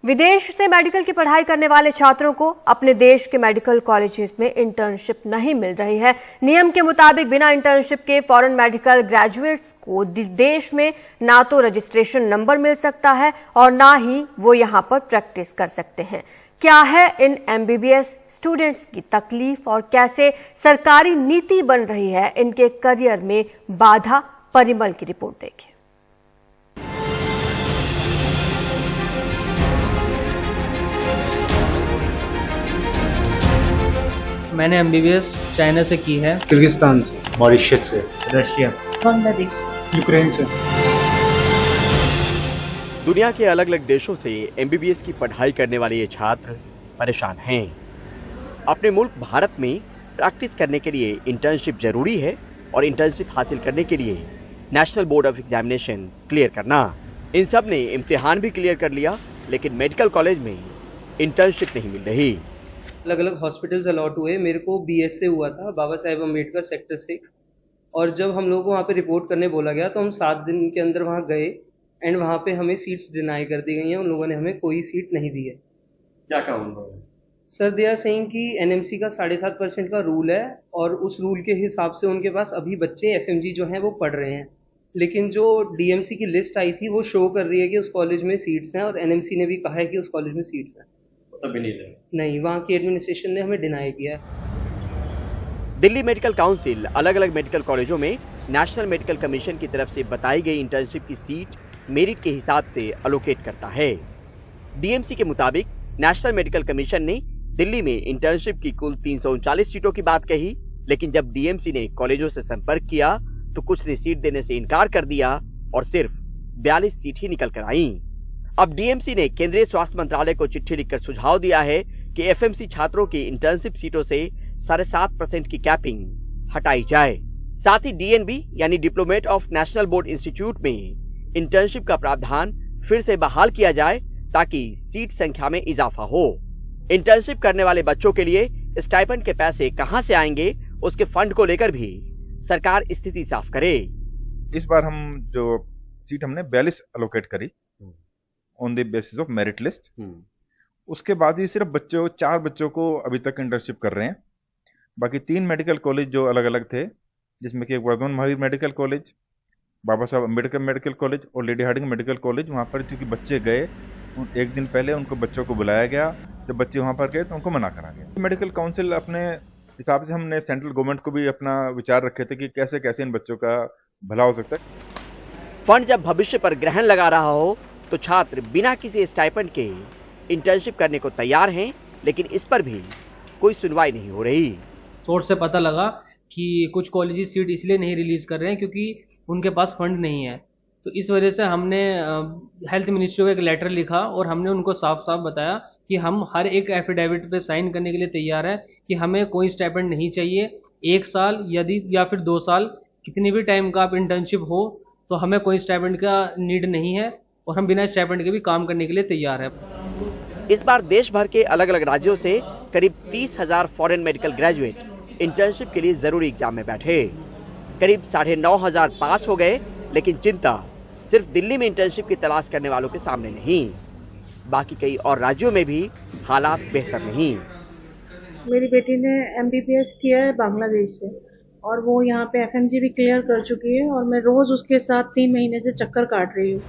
विदेश से मेडिकल की पढ़ाई करने वाले छात्रों को अपने देश के मेडिकल कॉलेजेस में इंटर्नशिप नहीं मिल रही है। नियम के मुताबिक बिना इंटर्नशिप के फॉरेन मेडिकल ग्रेजुएट्स को देश में ना तो रजिस्ट्रेशन नंबर मिल सकता है और ना ही वो यहां पर प्रैक्टिस कर सकते हैं। क्या है इन एमबीबीएस स्टूडेंट्स की तकलीफ और कैसे सरकारी नीति बन रही है इनके करियर में बाधा, परिमल की रिपोर्ट देखिए। मैंने एमबीबीएस चाइना से की है, किर्गिस्तान से, मॉरिशस से, रशिया, बांग्लादेश से, यूक्रेन से। दुनिया के अलग अलग देशों से एमबीबीएस की पढ़ाई करने वाले ये छात्र परेशान हैं। अपने मुल्क भारत में प्रैक्टिस करने के लिए इंटर्नशिप जरूरी है और इंटर्नशिप हासिल करने के लिए national board of examination clear करना। इन सब ने इम्तिहान भी क्लियर कर लिया, लेकिन मेडिकल कॉलेज में इंटर्नशिप नहीं मिल रही। अलग अलग हॉस्पिटल्स अलॉट हुए। मेरे को बीएस से हुआ था, बाबा साहेब अम्बेडकर सेक्टर 6, और जब हम लोगों को वहाँ पे रिपोर्ट करने बोला गया तो हम 7 दिन के अंदर वहाँ गए एंड वहाँ पे हमें सीट्स डिनाई कर दी गई हैं। उन लोगों ने हमें कोई सीट नहीं दी है। क्या कहा उन लोगों ने? सर, दे आर सेइंग कि एनएमसी का 7.5% का रूल है और उस रूल के हिसाब से उनके पास अभी बच्चे एफएमजी जो हैं वो पढ़ रहे हैं, लेकिन जो डीएमसी की लिस्ट आई थी वो शो कर रही है कि उस कॉलेज में सीट्स हैं और एनएमसी ने भी कहा है कि उस कॉलेज में सीट्स हैं। तभी नहीं, वहाँ की एडमिनिस्ट्रेशन ने हमें डिनाई किया है। दिल्ली मेडिकल काउंसिल अलग अलग मेडिकल कॉलेजों में नेशनल मेडिकल कमीशन की तरफ से बताई गई इंटर्नशिप की सीट मेरिट के हिसाब से अलोकेट करता है। डीएमसी के मुताबिक नेशनल मेडिकल कमीशन ने दिल्ली में इंटर्नशिप की कुल 339 सीटों की बात कही, लेकिन जब डीएमसी ने कॉलेजों से संपर्क किया तो कुछ ने सीट देने से इनकार कर दिया और सिर्फ 42 सीट ही निकल कर आई। अब डीएमसी ने केंद्रीय स्वास्थ्य मंत्रालय को चिट्ठी लिखकर सुझाव दिया है कि एफएमसी छात्रों की इंटर्नशिप सीटों से 7.5% की कैपिंग हटाई जाए। साथ ही डीएनबी यानी diplomat of national board institute में इंटर्नशिप का प्रावधान फिर से बहाल किया जाए ताकि सीट संख्या में इजाफा हो। इंटर्नशिप करने वाले बच्चों के लिए स्टाइपेंड के पैसे कहां से आएंगे, उसके फंड को लेकर भी सरकार स्थिति साफ करे। इस बार हम जो सीट हमने 42 अलोकेट करी on the basis of merit list. उसके बाद ही सिर्फ 4 बच्चों को अभी तक इंटर्नशिप कर रहे हैं। बाकी 3 मेडिकल कॉलेज जो अलग अलग थे, जिसमें कि वर्धमान महावीर मेडिकल कॉलेज, बाबा साहब अम्बेडकर मेडिकल कॉलेज और लेडी हार्डिंग मेडिकल कॉलेज, वहाँ पर क्योंकि बच्चे गए, एक दिन पहले उनको बच्चों को बुलाया गया। जब बच्चे वहाँ पर गए तो उनको मना करा गया। मेडिकल काउंसिल अपने हिसाब से हमने सेंट्रल गवर्नमेंट को भी अपना विचार रखे थे कि कैसे कैसे इन बच्चों का भला हो सकता है। फंड जब भविष्य पर ग्रहण लगा रहा हो तो छात्र बिना किसी स्टाइपेंड के इंटर्नशिप करने को तैयार हैं, लेकिन इस पर भी कोई सुनवाई नहीं हो रही। सोर्स से पता लगा कि कुछ कॉलेजेस सीट इसलिए नहीं रिलीज कर रहे हैं क्योंकि उनके पास फंड नहीं है। तो इस वजह से हमने हेल्थ मिनिस्ट्री को एक लेटर लिखा और हमने उनको साफ साफ बताया कि हम हर एक एफिडेविट पे साइन करने के लिए तैयार हैं कि हमें कोई स्टाइपेंड नहीं चाहिए। 1 साल यदि या फिर 2 साल, कितनी भी टाइम का आप इंटर्नशिप हो तो हमें कोई स्टाइपेंड का नीड नहीं है और हम बिना स्टाइपेंड के भी काम करने के लिए तैयार हैं। इस बार देश भर के अलग अलग राज्यों से करीब 30,000 फॉरेन मेडिकल ग्रेजुएट इंटर्नशिप के लिए जरूरी एग्जाम में बैठे। करीब 9,500 पास हो गए, लेकिन चिंता सिर्फ दिल्ली में इंटर्नशिप की तलाश करने वालों के सामने नहीं, बाकी कई और राज्यों में भी हालात बेहतर नहीं। मेरी बेटी ने एमबीबीएस किया है बांग्लादेश से और वो यहाँ पे एफएमजी भी क्लियर कर चुकी है और मैं रोज उसके साथ 3 महीने से चक्कर काट रही हूँ।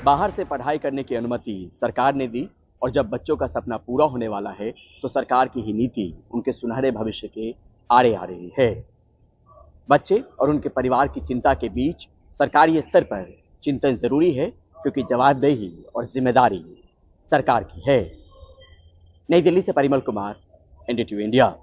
बाहर से पढ़ाई करने की अनुमति सरकार ने दी और जब बच्चों का सपना पूरा होने वाला है तो सरकार की ही नीति उनके सुनहरे भविष्य के आड़े आ रही है। बच्चे और उनके परिवार की चिंता के बीच सरकारी स्तर पर चिंतन जरूरी है, क्योंकि जवाबदेही और जिम्मेदारी सरकार की है। नई दिल्ली से परिमल कुमार, NDTV इंडिया।